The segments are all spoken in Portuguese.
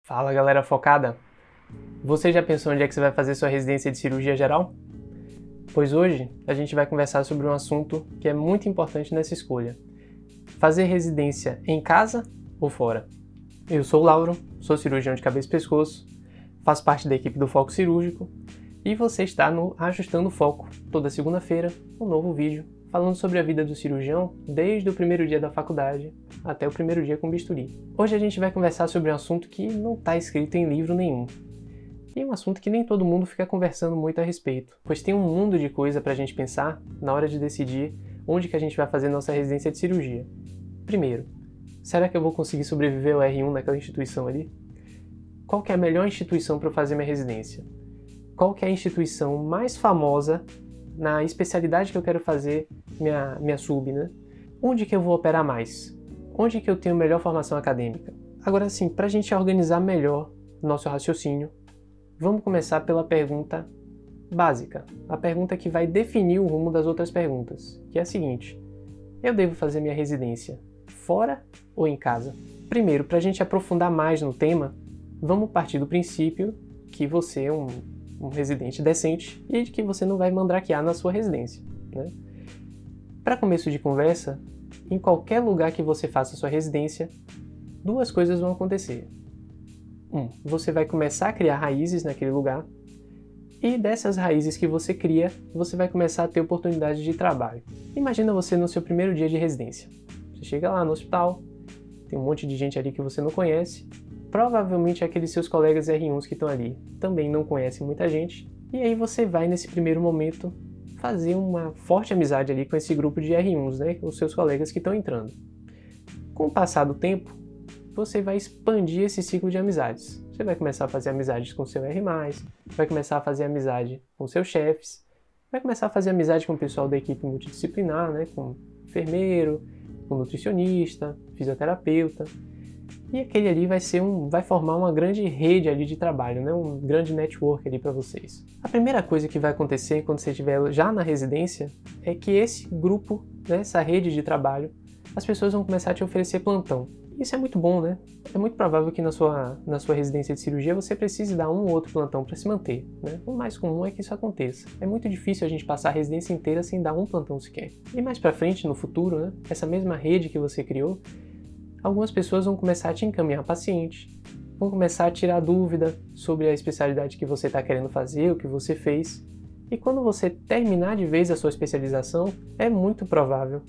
Fala galera focada! Você já pensou onde é que você vai fazer sua residência de cirurgia geral? Pois hoje a gente vai conversar sobre um assunto que é muito importante nessa escolha. Fazer residência em casa ou fora? Eu sou o Lauro, sou cirurgião de cabeça e pescoço, faço parte da equipe do Foco Cirúrgico e você está no Ajustando o Foco, toda segunda-feira, um novo vídeo falando sobre a vida do cirurgião desde o primeiro dia da faculdade até o primeiro dia com bisturi. Hoje a gente vai conversar sobre um assunto que não está escrito em livro nenhum. E é um assunto que nem todo mundo fica conversando muito a respeito, pois tem um mundo de coisa para a gente pensar na hora de decidir onde que a gente vai fazer nossa residência de cirurgia. Primeiro, será que eu vou conseguir sobreviver ao R1 naquela instituição ali? Qual que é a melhor instituição para eu fazer minha residência? Qual que é a instituição mais famosa na especialidade que eu quero fazer minha sub, né? Onde que eu vou operar mais? Onde que eu tenho melhor formação acadêmica? Agora sim, para a gente organizar melhor nosso raciocínio, vamos começar pela pergunta básica, a pergunta que vai definir o rumo das outras perguntas, que é a seguinte: eu devo fazer minha residência fora ou em casa? Primeiro, para a gente aprofundar mais no tema, vamos partir do princípio que você é um residente decente e de que você não vai mandrakear na sua residência, né? Para começo de conversa, em qualquer lugar que você faça sua residência, duas coisas vão acontecer. Você vai começar a criar raízes naquele lugar, e dessas raízes que você cria, você vai começar a ter oportunidades de trabalho. Imagina você no seu primeiro dia de residência. Você chega lá no hospital, tem um monte de gente ali que você não conhece, provavelmente aqueles seus colegas R1s que estão ali também não conhecem muita gente, e aí você vai nesse primeiro momento fazer uma forte amizade ali com esse grupo de R1s, né, os seus colegas que estão entrando. Com o passar do tempo, você vai expandir esse ciclo de amizades. Você vai começar a fazer amizades com o seu R+, vai começar a fazer amizade com seus chefes, vai começar a fazer amizade com o pessoal da equipe multidisciplinar, né, com enfermeiro, com nutricionista, fisioterapeuta. E aquele ali vai formar uma grande rede ali de trabalho, né? Um grande network ali para vocês. A primeira coisa que vai acontecer quando você estiver já na residência é que esse grupo, né, essa rede de trabalho, as pessoas vão começar a te oferecer plantão. Isso é muito bom, né? É muito provável que na sua residência de cirurgia você precise dar um ou outro plantão para se manter, né? O mais comum é que isso aconteça. É muito difícil a gente passar a residência inteira sem dar um plantão sequer. E mais para frente, no futuro, né, essa mesma rede que você criou, algumas pessoas vão começar a te encaminhar paciente, vão começar a tirar dúvida sobre a especialidade que você está querendo fazer, o que você fez. E quando você terminar de vez a sua especialização, é muito provável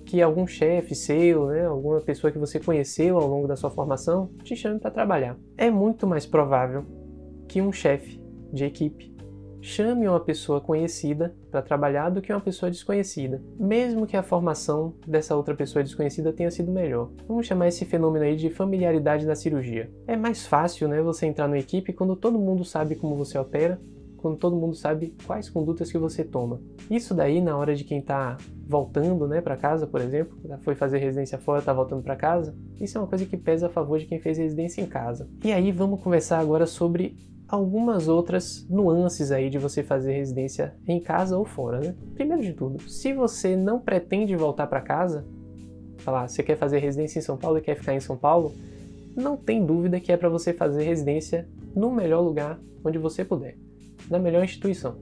que algum chefe seu, né, alguma pessoa que você conheceu ao longo da sua formação, te chame para trabalhar. É muito mais provável que um chefe de equipe chame uma pessoa conhecida para trabalhar do que uma pessoa desconhecida, mesmo que a formação dessa outra pessoa desconhecida tenha sido melhor. Vamos chamar esse fenômeno aí de familiaridade na cirurgia. É mais fácil, né, você entrar na equipe quando todo mundo sabe como você opera, quando todo mundo sabe quais condutas que você toma. Isso daí, na hora de quem está voltando, né, para casa, por exemplo, foi fazer residência fora, está voltando para casa, isso é uma coisa que pesa a favor de quem fez residência em casa. E aí vamos conversar agora sobre algumas outras nuances aí de você fazer residência em casa ou fora, né? Primeiro de tudo, se você não pretende voltar para casa, falar, você quer fazer residência em São Paulo e quer ficar em São Paulo, não tem dúvida que é para você fazer residência no melhor lugar onde você puder, na melhor instituição.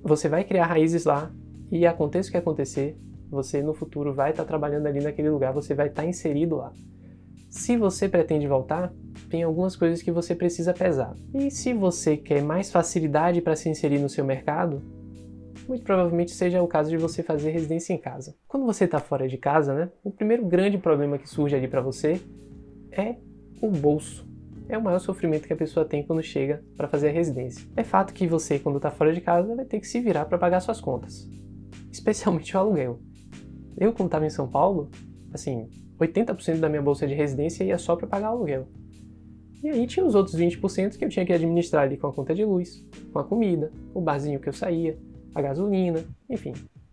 Você vai criar raízes lá e aconteça o que acontecer, você no futuro vai estar trabalhando ali naquele lugar, você vai estar inserido lá. Se você pretende voltar, tem algumas coisas que você precisa pesar. E se você quer mais facilidade para se inserir no seu mercado, muito provavelmente seja o caso de você fazer residência em casa. Quando você está fora de casa, né, o primeiro grande problema que surge ali para você é o bolso. É o maior sofrimento que a pessoa tem quando chega para fazer a residência. É fato que você, quando está fora de casa, vai ter que se virar para pagar suas contas, especialmente o aluguel. Eu, quando estava em São Paulo, assim, 80% da minha bolsa de residência ia só para pagar o aluguel. E aí tinha os outros 20% que eu tinha que administrar ali com a conta de luz, com a comida, o barzinho que eu saía, a gasolina, enfim,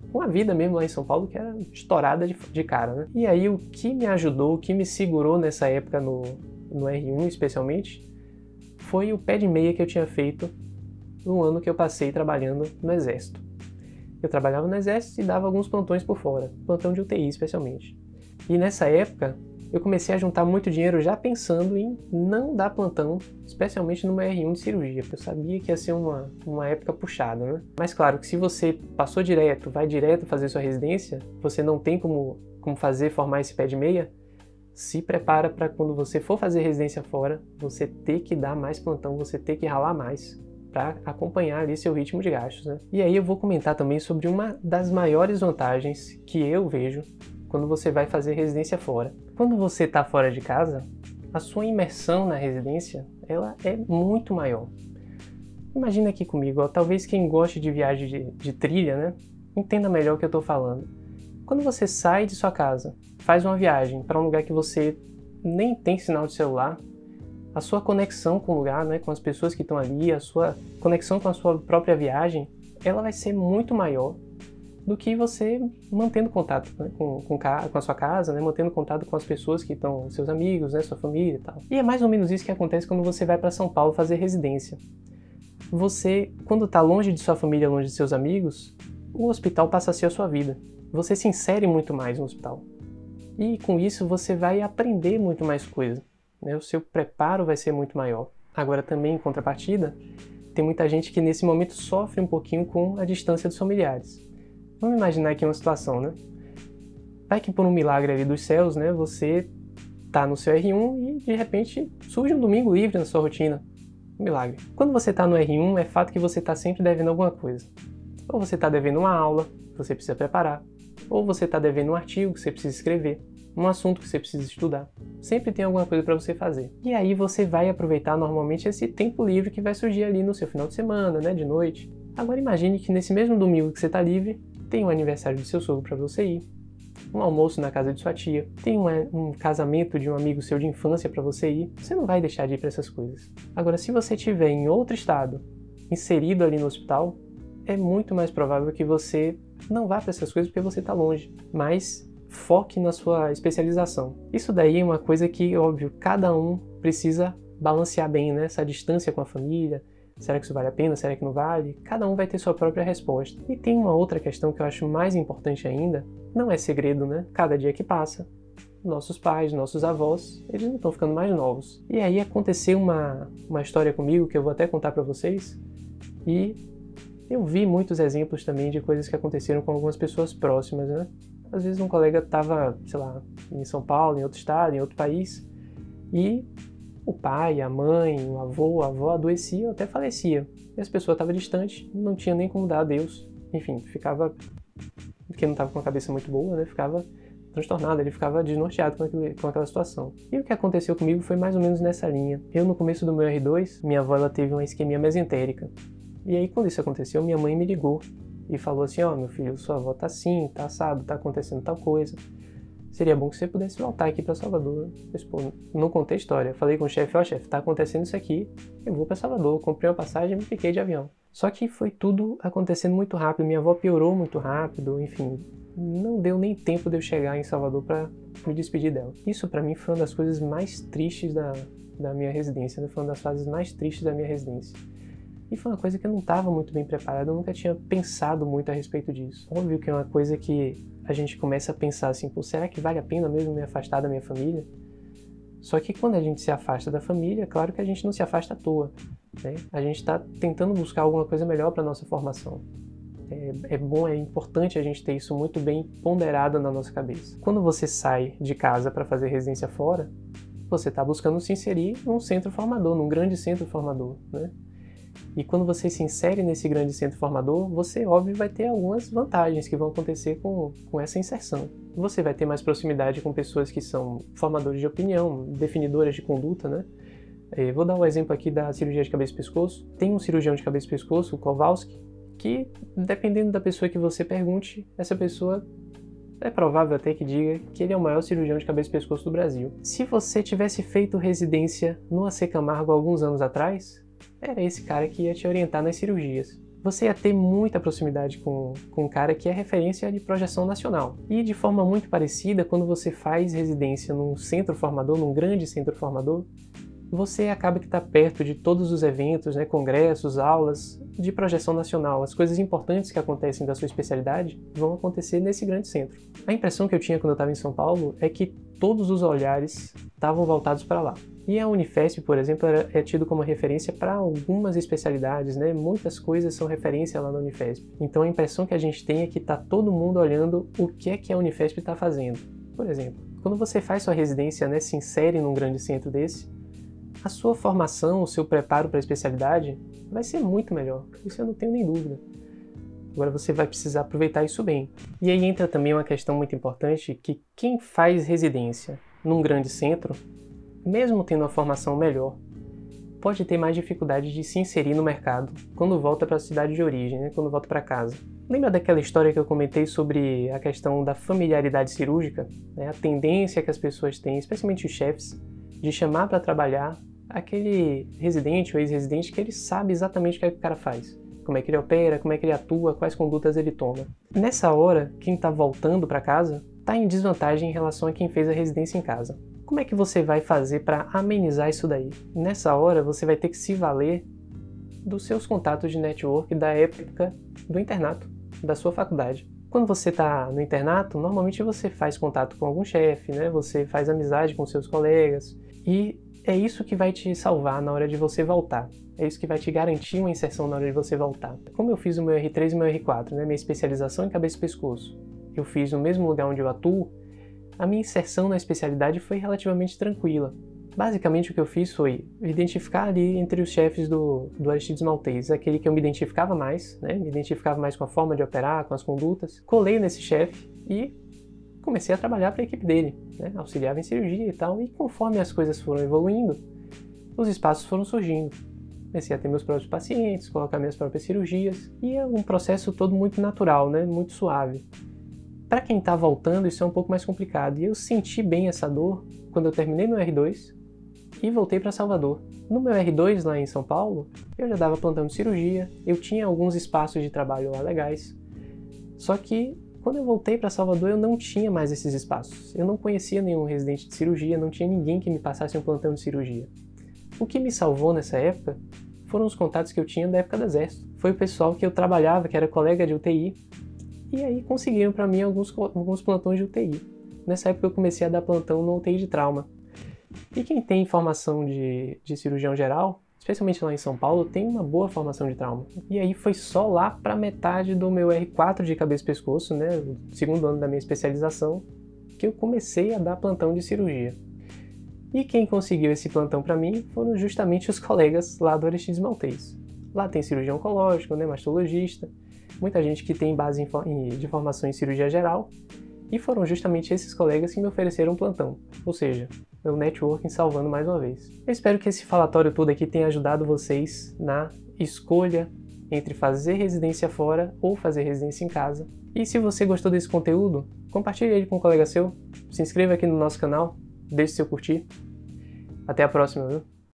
com a vida mesmo lá em São Paulo que era estourada de cara, né? E aí o que me ajudou, o que me segurou nessa época no R1 especialmente, foi o pé de meia que eu tinha feito no ano que eu passei trabalhando no Exército. Eu trabalhava no Exército e dava alguns plantões por fora, plantão de UTI especialmente. E nessa época, eu comecei a juntar muito dinheiro já pensando em não dar plantão, especialmente no meu R1 de cirurgia, porque eu sabia que ia ser uma época puxada, né? Mas claro que se você passou direto, vai direto fazer sua residência, você não tem como formar esse pé de meia, se prepara para quando você for fazer residência fora, você ter que dar mais plantão, você ter que ralar mais para acompanhar ali seu ritmo de gastos, né? E aí eu vou comentar também sobre uma das maiores vantagens que eu vejo quando você vai fazer residência fora. Quando você está fora de casa, a sua imersão na residência, ela é muito maior. Imagina aqui comigo, ó, talvez quem goste de viagem de trilha, né, entenda melhor o que eu estou falando. Quando você sai de sua casa, faz uma viagem para um lugar que você nem tem sinal de celular, a sua conexão com o lugar, né, com as pessoas que estão ali, a sua conexão com a sua própria viagem, ela vai ser muito maior do que você mantendo contato, né, com a sua casa, né, mantendo contato com as pessoas que estão, seus amigos, né, sua família e tal. E é mais ou menos isso que acontece quando você vai para São Paulo fazer residência. Você, quando está longe de sua família, longe de seus amigos, o hospital passa a ser a sua vida. Você se insere muito mais no hospital. E com isso você vai aprender muito mais coisa, né? O seu preparo vai ser muito maior. Agora também, em contrapartida, tem muita gente que nesse momento sofre um pouquinho com a distância dos familiares. Vamos imaginar aqui uma situação, né? Vai que por um milagre ali dos céus, né, você tá no seu R1 e de repente surge um domingo livre na sua rotina. Um milagre. Quando você tá no R1, é fato que você tá sempre devendo alguma coisa. Ou você tá devendo uma aula que você precisa preparar, ou você tá devendo um artigo que você precisa escrever, um assunto que você precisa estudar. Sempre tem alguma coisa para você fazer. E aí você vai aproveitar normalmente esse tempo livre que vai surgir ali no seu final de semana, né, de noite. Agora imagine que nesse mesmo domingo que você tá livre, tem um aniversário do seu sogro para você ir, um almoço na casa de sua tia, tem um casamento de um amigo seu de infância para você ir. Você não vai deixar de ir para essas coisas. Agora, se você estiver em outro estado, inserido ali no hospital, é muito mais provável que você não vá para essas coisas porque você está longe. Mas foque na sua especialização. Isso daí é uma coisa que, óbvio, cada um precisa balancear bem, né? Essa distância com a família. Será que isso vale a pena? Será que não vale? Cada um vai ter sua própria resposta. E tem uma outra questão que eu acho mais importante ainda. Não é segredo, né? Cada dia que passa, nossos pais, nossos avós, eles não estão ficando mais novos. E aí aconteceu uma história comigo que eu vou até contar para vocês. E eu vi muitos exemplos também de coisas que aconteceram com algumas pessoas próximas, né? Às vezes um colega estava, sei lá, em São Paulo, em outro estado, em outro país, e o pai, a mãe, o avô, a avó adoeciam, até falecia. E as pessoas estavam distantes, não tinha nem como dar adeus. Enfim, ficava, porque não estava com a cabeça muito boa, né? Ficava transtornado, ele ficava desnorteado com aquela situação. E o que aconteceu comigo foi mais ou menos nessa linha. Eu, no começo do meu R2, minha avó ela teve uma isquemia mesentérica. E aí, quando isso aconteceu, minha mãe me ligou e falou assim, ó, meu filho, sua avó tá assim, tá assado, tá acontecendo tal coisa. Seria bom que você pudesse voltar aqui para Salvador. Eu, pô, não contei a história. Falei com o chefe, ó, chefe, tá acontecendo isso aqui, eu vou para Salvador. Comprei uma passagem e me fiquei de avião. Só que foi tudo acontecendo muito rápido, minha avó piorou muito rápido, enfim, não deu nem tempo de eu chegar em Salvador para me despedir dela. Isso para mim foi uma das coisas mais tristes da minha residência, né? Foi uma das fases mais tristes da minha residência. E foi uma coisa que eu não estava muito bem preparado, eu nunca tinha pensado muito a respeito disso. Óbvio que é uma coisa que a gente começa a pensar assim, pô, será que vale a pena mesmo me afastar da minha família? Só que quando a gente se afasta da família, claro que a gente não se afasta à toa, né? A gente está tentando buscar alguma coisa melhor para a nossa formação. É bom, é importante a gente ter isso muito bem ponderado na nossa cabeça. Quando você sai de casa para fazer residência fora, você está buscando se inserir num centro formador, num grande centro formador, né? E quando você se insere nesse grande centro formador, você, óbvio, vai ter algumas vantagens que vão acontecer com essa inserção. Você vai ter mais proximidade com pessoas que são formadores de opinião, definidoras de conduta, né? Vou dar um exemplo aqui da cirurgia de cabeça e pescoço. Tem um cirurgião de cabeça e pescoço, o Kowalski, que, dependendo da pessoa que você pergunte, essa pessoa é provável até que diga que ele é o maior cirurgião de cabeça e pescoço do Brasil. Se você tivesse feito residência no AC Camargo alguns anos atrás, era esse cara que ia te orientar nas cirurgias. Você ia ter muita proximidade com um cara que é referência de projeção nacional. E de forma muito parecida, quando você faz residência num centro formador, num grande centro formador, você acaba que está perto de todos os eventos, né, congressos, aulas de projeção nacional. As coisas importantes que acontecem da sua especialidade vão acontecer nesse grande centro. A impressão que eu tinha quando eu estava em São Paulo é que todos os olhares estavam voltados para lá. E a Unifesp, por exemplo, é tido como referência para algumas especialidades, né? Muitas coisas são referência lá na Unifesp. Então a impressão que a gente tem é que está todo mundo olhando o que é que a Unifesp está fazendo. Por exemplo, quando você faz sua residência, né, se insere num grande centro desse, a sua formação, o seu preparo para a especialidade vai ser muito melhor. Isso eu não tenho nem dúvida. Agora você vai precisar aproveitar isso bem. E aí entra também uma questão muito importante, que quem faz residência num grande centro, mesmo tendo uma formação melhor, pode ter mais dificuldade de se inserir no mercado quando volta para a cidade de origem, né? Quando volta para casa. Lembra daquela história que eu comentei sobre a questão da familiaridade cirúrgica? Né? A tendência que as pessoas têm, especialmente os chefes, de chamar para trabalhar aquele residente ou ex-residente que ele sabe exatamente o que é que o cara faz. Como é que ele opera, como é que ele atua, quais condutas ele toma. Nessa hora, quem está voltando para casa está em desvantagem em relação a quem fez a residência em casa. Como é que você vai fazer para amenizar isso daí? Nessa hora, você vai ter que se valer dos seus contatos de network da época do internato, da sua faculdade. Quando você está no internato, normalmente você faz contato com algum chefe, né? Você faz amizade com seus colegas e é isso que vai te salvar na hora de você voltar. É isso que vai te garantir uma inserção na hora de você voltar. Como eu fiz o meu R3 e o meu R4, né? Minha especialização em cabeça e pescoço, eu fiz no mesmo lugar onde eu atuo, a minha inserção na especialidade foi relativamente tranquila. Basicamente o que eu fiz foi identificar ali entre os chefes do Aristides Maltês, aquele que eu me identificava mais, né? Me identificava mais com a forma de operar, com as condutas. Colei nesse chefe e comecei a trabalhar para a equipe dele, né? Auxiliava em cirurgia e tal, e conforme as coisas foram evoluindo, os espaços foram surgindo. Comecei a ter meus próprios pacientes, colocar minhas próprias cirurgias, e é um processo todo muito natural, né? Muito suave. Para quem está voltando, isso é um pouco mais complicado, e eu senti bem essa dor quando eu terminei meu R2 e voltei para Salvador. No meu R2 lá em São Paulo, eu já dava plantão de cirurgia, eu tinha alguns espaços de trabalho lá legais, só que quando eu voltei para Salvador eu não tinha mais esses espaços. Eu não conhecia nenhum residente de cirurgia, não tinha ninguém que me passasse um plantão de cirurgia. O que me salvou nessa época foram os contatos que eu tinha da época do Exército. Foi o pessoal que eu trabalhava, que era colega de UTI, e aí conseguiram para mim alguns plantões de UTI. Nessa época eu comecei a dar plantão no UTI de trauma. E quem tem formação de cirurgião geral, especialmente lá em São Paulo, tem uma boa formação de trauma. E aí foi só lá para metade do meu R4 de cabeça e pescoço, né, o segundo ano da minha especialização, que eu comecei a dar plantão de cirurgia. E quem conseguiu esse plantão para mim foram justamente os colegas lá do Aristides Maltês. Lá tem cirurgião oncológico, né, mastologista, muita gente que tem base de formação em cirurgia geral, e foram justamente esses colegas que me ofereceram plantão, ou seja, meu networking salvando mais uma vez. Eu espero que esse falatório todo aqui tenha ajudado vocês na escolha entre fazer residência fora ou fazer residência em casa. E se você gostou desse conteúdo, compartilhe ele com um colega seu, se inscreva aqui no nosso canal, deixe seu curtir. Até a próxima, viu?